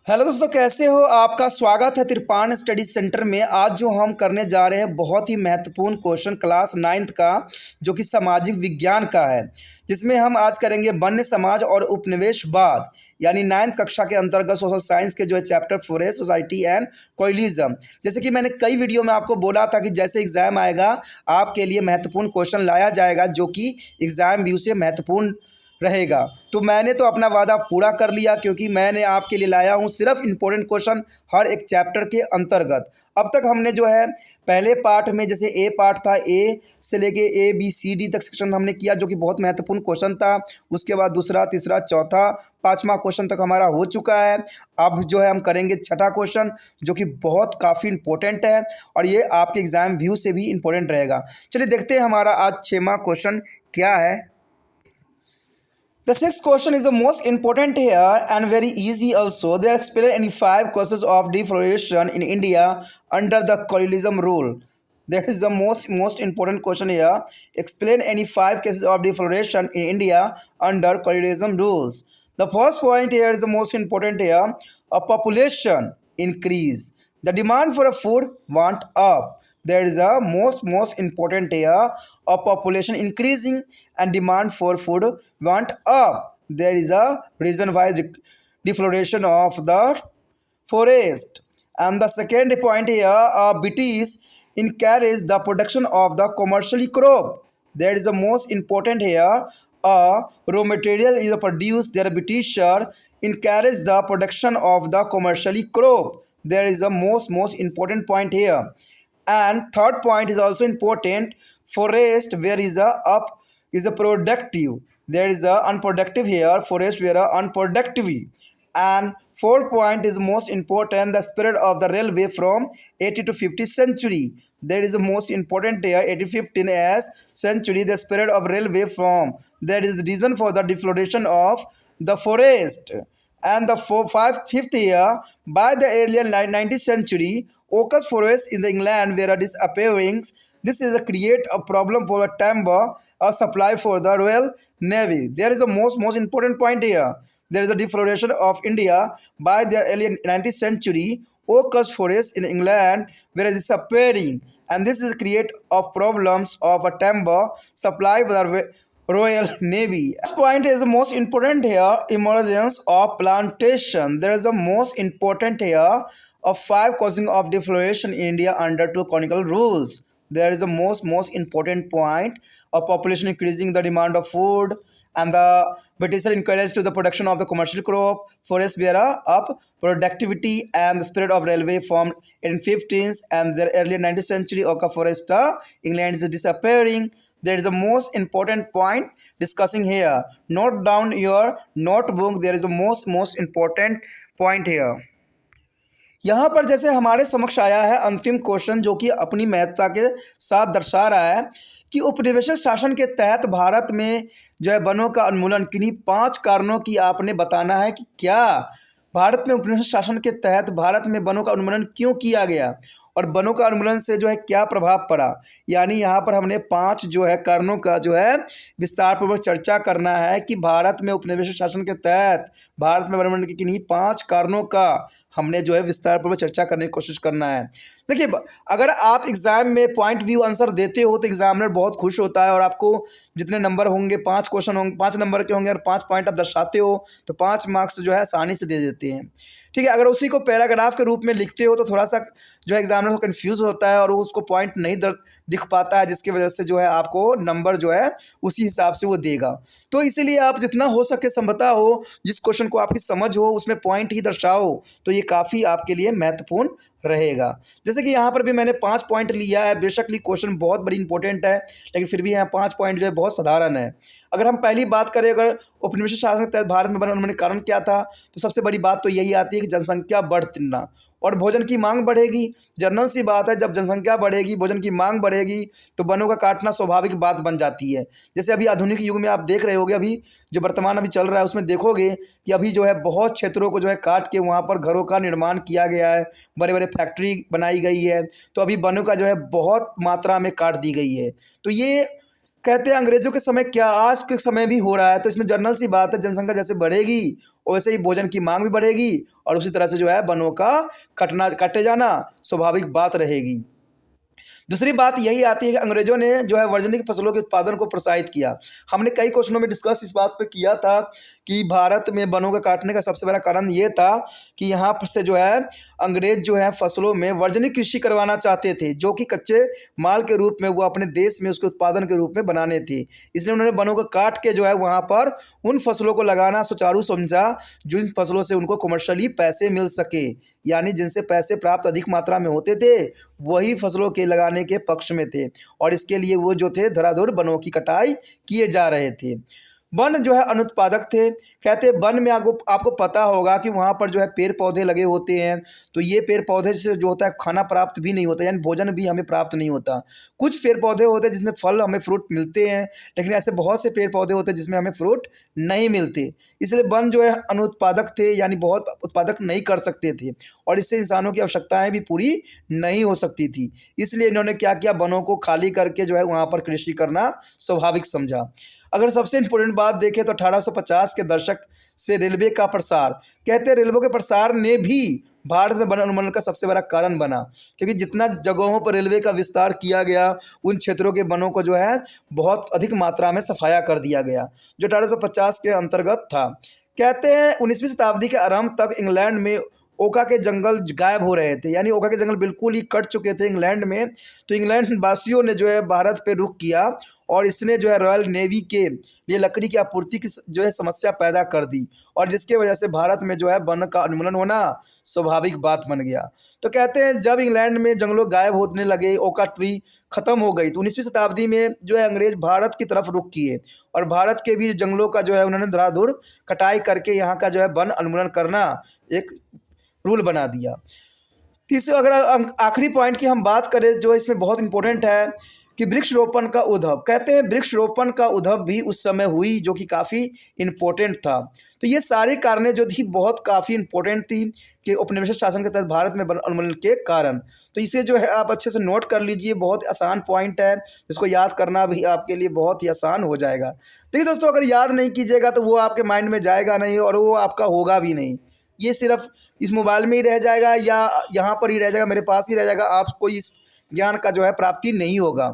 Hello दोस्तों, कैसे हो? आपका स्वागत है तिरपान स्टडी सेंटर में। आज जो हम करने जा रहे हैं बहुत ही महत्वपूर्ण क्वेश्चन क्लास 9th का, जो कि सामाजिक विज्ञान का है, जिसमें हम आज करेंगे वन्य समाज और उपनिवेशवाद, यानी 9th कक्षा के अंतर्गत सोशल साइंस के जो है चैप्टर 4 है, सोसाइटी एंड कोलिज्म। जैसे कि मैंने कई वीडियो में आपको बोला था कि जैसे एग्जाम आएगा आपके लिए महत्वपूर्ण क्वेश्चन लाया जाएगा, जो कि एग्जाम व्यू से महत्वपूर्ण रहेगा। तो मैंने तो अपना वादा पूरा कर लिया, क्योंकि मैंने आपके लिए लाया हूँ सिर्फ इम्पोर्टेंट क्वेश्चन हर एक चैप्टर के अंतर्गत। अब तक हमने जो है पहले पार्ट में, जैसे ए पार्ट था, ए से लेके ए बी सी डी तक सेक्शन हमने किया, जो कि बहुत महत्वपूर्ण क्वेश्चन था। उसके बाद दूसरा, तीसरा, चौथा, पाँचवा क्वेश्चन तक हमारा हो चुका है। अब जो है हम करेंगे छठा क्वेश्चन, जो कि बहुत काफ़ी इंपॉर्टेंट है और ये आपके एग्जाम व्यू से भी इंपॉर्टेंट रहेगा। चलिए देखते हैं हमारा आज 6वां क्वेश्चन क्या है। The sixth question is the most important here and very easy also. They explain any 5 causes of deforestation in India under the colonialism rule. That is the most important question here. Explain any 5 cases of deforestation in India under colonialism rules. The first point here is the most important here. A population increase. The demand for a food went up. There is a most important here. A population increasing and demand for food went up. There is a reason why the deforestation of the forest. And the second point here, British encourage the production of the commercially crop. There is the most important here. Raw material is produced. There Britisher encourage the production of the commercially crop. There is the most important point here. And third point is also important. Forest where is a up is a productive. There is a unproductive here. Forest where a unproductive. And fourth point is most important. The spread of the railway from 80 to 50th century. There is the most important here. 1815 as century. The spread of railway from. There is the reason for the deforestation of the forest. And the fifth year, by the early 19th century, oak forests in the England were disappearing. This is a create a problem for a timber supply for the Royal Navy. There is a most important point here. There is a deforestation of India by the early 19th century. Oak forests in England were disappearing, and this is create of problems of a timber supply for the Royal Navy. This point is the most important here. Emergence of plantation. There is a most important here of 5 causing of deforestation in India under 2 canonical rules. There is a most important point of population increasing the demand of food, and the British encouraged to the production of the commercial crop. Forests were up productivity, and the spread of railway formed in 15th and the early 19th century. Oak forest England is disappearing. There is a most important point discussing here. Note down your notebook. There is a most important point here. यहाँ पर जैसे हमारे समक्ष आया है अंतिम question, जो कि अपनी महत्ता के साथ दर्शा रहा है कि उपनिवेशित शासन के तहत भारत में जो है वनों का उन्मूलन किन्हीं 5 कारणों की आपने बताना है कि क्या भारत में उपनिवेशित शासन के तहत भारत में वनों का उन्मूलन क्यों किया गया और वनों का उन्मूलन से जो है क्या प्रभाव पड़ा। यानी यहाँ पर हमने 5 जो है कारणों का जो है विस्तार पूर्वक चर्चा करना है कि भारत में उपनिवेशित शासन के तहत भारत में वनोन्मूलन के किन्हीं 5 कारणों का हमने जो है विस्तार पूर्वक चर्चा करने की कोशिश करना है। देखिए, अगर आप एग्जाम में पॉइंट व्यू आंसर देते हो तो एग्जामिनर बहुत खुश होता है, और आपको जितने नंबर होंगे, 5 क्वेश्चन होंगे, 5 नंबर के होंगे और 5 पॉइंट आप दर्शाते हो तो 5 मार्क्स जो है आसानी से दे देते हैं। ठीक है, अगर उसी को पैराग्राफ के रूप में लिखते हो तो थोड़ा सा जो है एग्जामिनर को कन्फ्यूज़ होता है और वो उसको पॉइंट नहीं दिख पाता है, जिसकी वजह से जो है आपको नंबर जो है उसी हिसाब से वो देगा। तो इसीलिए आप जितना हो सके संभवतः हो, जिस क्वेश्चन को आपकी समझ हो उसमें पॉइंट ही दर्शाओ, तो ये काफ़ी आपके लिए महत्वपूर्ण रहेगा। जैसे कि यहाँ पर भी मैंने 5 पॉइंट लिया है। बेशक क्वेश्चन बहुत बड़ी इंपॉर्टेंट है, लेकिन फिर भी यहाँ 5 पॉइंट जो है बहुत साधारण है। अगर हम पहली बात करें, अगर उपनिवेशित शासन के तहत भारत में वनोन्मूलन कारण क्या था, तो सबसे बड़ी बात तो यही आती है कि जनसंख्या बढ़ना और भोजन की मांग बढ़ेगी। जनरल सी बात है, जब जनसंख्या बढ़ेगी, भोजन की मांग बढ़ेगी, तो वनों का काटना स्वाभाविक बात बन जाती है। जैसे अभी आधुनिक युग में आप देख रहे होगे, अभी जो वर्तमान अभी चल रहा है उसमें देखोगे कि अभी जो है बहुत क्षेत्रों को जो है काट के वहाँ पर घरों का निर्माण किया गया है, बड़े बड़े फैक्ट्री बनाई गई है, तो अभी वनों का जो है बहुत मात्रा में काट दी गई है। तो ये कहते हैं अंग्रेजों के समय क्या आज के समय भी हो रहा है। तो इसमें जनरल सी बात है, जनसंख्या जैसे बढ़ेगी वैसे ही भोजन की मांग भी बढ़ेगी और उसी तरह से जो है वनों का कटे जाना स्वाभाविक बात रहेगी। दूसरी बात यही आती है कि अंग्रेजों ने जो है वर्जनिक फसलों के उत्पादन को प्रोत्साहित किया। हमने कई क्वेश्चनों में डिस्कस इस बात पे किया था कि भारत में वनों का काटने का सबसे बड़ा कारण ये था कि यहाँ पर से जो है अंग्रेज जो है फसलों में वर्जनिक कृषि करवाना चाहते थे, जो कि कच्चे माल के रूप में वो अपने देश में उसके उत्पादन के रूप में बनाने थे। इसलिए उन्होंने वनों को काट के जो है वहाँ पर उन फसलों को लगाना सुचारू समझा जो इन फसलों से उनको कमर्शियली पैसे मिल सके, यानी जिनसे पैसे प्राप्त अधिक मात्रा में होते थे वही फसलों के लगाने के पक्ष में थे, और इसके लिए वो जो थे धड़ाधड़ वनों की कटाई किए जा रहे थे। वन जो है अनुत्पादक थे। कहते हैं वन में आपको पता होगा कि वहाँ पर जो है पेड़ पौधे लगे होते हैं, तो ये पेड़ पौधे से जो होता है खाना प्राप्त भी नहीं होता, यानी भोजन भी हमें प्राप्त नहीं होता। कुछ पेड़ पौधे होते हैं जिसमें फल हमें फ्रूट मिलते हैं, लेकिन ऐसे बहुत से पेड़ पौधे होते हैं जिसमें हमें फ्रूट नहीं मिलते। इसलिए वन जो है अनुत्पादक थे, यानी बहुत उत्पादक नहीं कर सकते थे, और इससे इंसानों की आवश्यकताएँ भी पूरी नहीं हो सकती थी। इसलिए इन्होंने क्या किया, वनों को खाली करके जो है वहाँ पर कृषि करना स्वाभाविक समझा। अगर सबसे इम्पोर्टेंट बात देखें तो 1850 के दशक से रेलवे का प्रसार, कहते हैं रेलवे के प्रसार ने भी भारत में वन उन्मूलन का सबसे बड़ा कारण बना, क्योंकि जितना जगहों पर रेलवे का विस्तार किया गया उन क्षेत्रों के वनों को जो है बहुत अधिक मात्रा में सफाया कर दिया गया, जो 1850 के अंतर्गत था। कहते हैं 19वीं शताब्दी के आरंभ तक इंग्लैंड में ओका के जंगल गायब हो रहे थे, यानी ओका के जंगल बिल्कुल ही कट चुके थे इंग्लैंड में। तो इंग्लैंड वासियों ने जो है भारत पे रुख किया और इसने जो है रॉयल नेवी के लिए लकड़ी की आपूर्ति की जो है समस्या पैदा कर दी, और जिसके वजह से भारत में जो है वन का उन्मूलन होना स्वाभाविक बात बन गया। तो कहते हैं जब इंग्लैंड में जंगलों गायब होने लगे, ओका ट्री खत्म हो गई, तो 19वीं शताब्दी में जो है अंग्रेज भारत की तरफ रुख किए और भारत के भी जंगलों का जो है उन्होंने धड़ाधड़ कटाई करके यहाँ का जो है वन उन्मूलन करना एक रूल बना दिया। तीसरा अगर आखिरी पॉइंट की हम बात करें जो इसमें बहुत इंपॉर्टेंट है कि वृक्षरोपण का उद्भव। कहते हैं वृक्षरोपण का उद्भव भी उस समय हुई, जो कि काफ़ी इम्पोर्टेंट था। तो ये सारी कारणें जो थी बहुत काफ़ी इम्पोर्टेंट थी कि औपनिवेशिक शासन के तहत भारत में वन उन्मूलन के कारण। तो इसे जो है आप अच्छे से नोट कर लीजिए, बहुत आसान पॉइंट है, जिसको याद करना भी आपके लिए बहुत ही आसान हो जाएगा। देखिए दोस्तों, अगर याद नहीं कीजिएगा तो वो आपके माइंड में जाएगा नहीं और वो आपका होगा भी नहीं। ये सिर्फ इस मोबाइल में ही रह जाएगा या यहाँ पर ही रह जाएगा, मेरे पास ही रह जाएगा, आपको इस ज्ञान का जो है प्राप्ति नहीं होगा।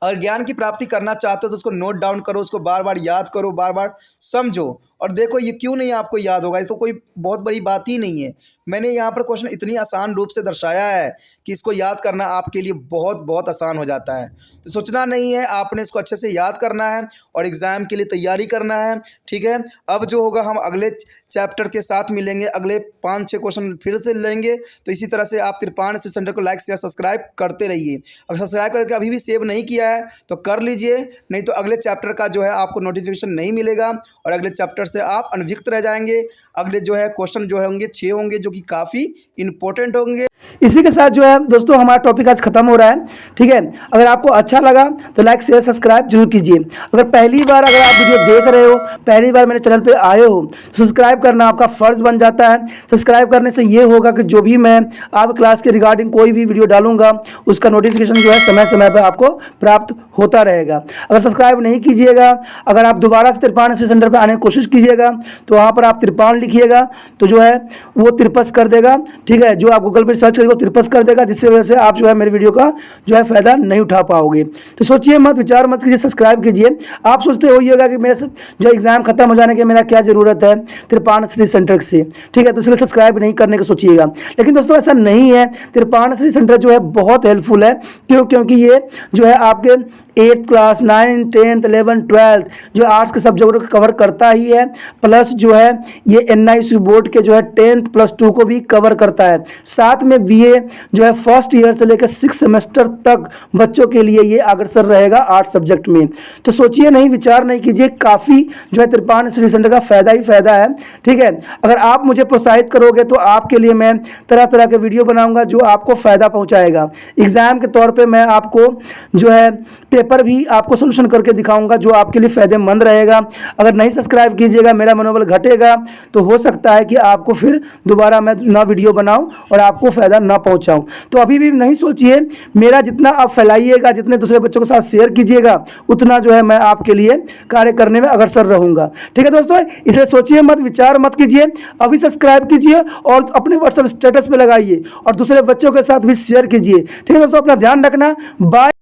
अगर ज्ञान की प्राप्ति करना चाहते हो तो उसको नोट डाउन करो, उसको बार बार याद करो, बार बार समझो और देखो ये क्यों नहीं आपको याद होगा। ये तो कोई बहुत बड़ी बात ही नहीं है। मैंने यहाँ पर क्वेश्चन इतनी आसान रूप से दर्शाया है कि इसको याद करना आपके लिए बहुत बहुत आसान हो जाता है। तो सोचना नहीं है, आपने इसको अच्छे से याद करना है और एग्ज़ाम के लिए तैयारी करना है। ठीक है, अब जो होगा हम अगले चैप्टर के साथ मिलेंगे, अगले 5-6 क्वेश्चन फिर से लेंगे। तो इसी तरह से आप तिरपान स्टडी सेंटर को लाइक शेयर सब्सक्राइब करते रहिए। अगर सब्सक्राइब करके अभी भी सेव नहीं किया है तो कर लीजिए, नहीं तो अगले चैप्टर का जो है आपको नोटिफिकेशन नहीं मिलेगा और अगले चैप्टर से आप अनभिज्ञ रह जाएंगे। अगले जो है क्वेश्चन जो होंगे 6 होंगे, जो कि काफ़ी इंपॉर्टेंट होंगे। इसी के साथ जो है दोस्तों हमारा टॉपिक आज खत्म हो रहा है। ठीक है, अगर आपको अच्छा लगा तो लाइक शेयर सब्सक्राइब जरूर कीजिए। अगर पहली बार अगर आप वीडियो देख रहे हो, पहली बार मेरे चैनल पे आए हो तो सब्सक्राइब करना आपका फ़र्ज़ बन जाता है। सब्सक्राइब करने से ये होगा कि जो भी मैं आप क्लास के रिगार्डिंग कोई भी वीडियो डालूंगा उसका नोटिफिकेशन जो है समय समय पर आपको प्राप्त होता रहेगा। अगर सब्सक्राइब नहीं कीजिएगा, अगर आप दोबारा से तिरपान स्टडी सेंटर पर आने की कोशिश कीजिएगा तो वहाँ पर आप तिरपान लिखिएगा तो जो है वो तिरपस कर देगा। ठीक है, जो आप गूगल पर सर्च करेंगे तिरपस कर देगा, जिससे वजह से आप जो है मेरे वीडियो का जो है फ़ायदा नहीं उठा पाओगे। तो सोचिए मत, विचार मत कीजिए, सब्सक्राइब कीजिए। आप सोचते होइएगा कि मेरे जो एग्ज़ाम खत्म हो जाने के मेरा क्या ज़रूरत है तिरपान स्टडी सेंटर से। ठीक है, तो इसलिए सब्सक्राइब नहीं करने का सोचिएगा, लेकिन दोस्तों ऐसा नहीं है। तिरपान स्टडी सेंटर जो है बहुत हेल्पफुल है। क्योंकि ये जो है आपके 8th class 9th 10th 11th 12th जो आर्ट्स के सब्जेक्टों को कवर करता ही है, प्लस जो है ये NIC बोर्ड के जो है 10th +2 को भी कवर करता है। साथ में BA जो है फर्स्ट ईयर से लेकर 6 सेमेस्टर तक बच्चों के लिए ये अग्रसर रहेगा आर्ट्स सब्जेक्ट में। तो सोचिए नहीं, विचार नहीं कीजिए, काफ़ी जो है तिरपान स्टडी सेंटर का फ़ायदा ही फ़ायदा है। ठीक है, अगर आप मुझे प्रोत्साहित करोगे तो आपके लिए मैं तरह तरह के वीडियो बनाऊँगा जो आपको फ़ायदा पहुँचाएगा। एग्ज़ाम के तौर पर मैं आपको जो है पेपर भी आपको सोल्यूशन करके दिखाऊंगा जो आपके लिए फ़ायदेमंद रहेगा। अगर नहीं सब्सक्राइब कीजिए कीजिएगा, मेरा मनोबल घटेगा तो हो सकता है कि आपको फिर दोबारा मैं ना वीडियो बनाऊं और आपको फ़ायदा ना पहुंचाऊं। तो अभी भी नहीं सोचिए, मेरा जितना आप फैलाइएगा, जितने दूसरे बच्चों के साथ शेयर कीजिएगा, उतना जो है मैं आपके लिए कार्य करने में अग्रसर रहूँगा। ठीक है दोस्तों, इसे सोचिए मत, विचार मत कीजिए, अभी सब्सक्राइब कीजिए और अपने व्हाट्सएप स्टेटस पे लगाइए और दूसरे बच्चों के साथ भी शेयर कीजिए। ठीक है दोस्तों, अपना ध्यान रखना। बाय।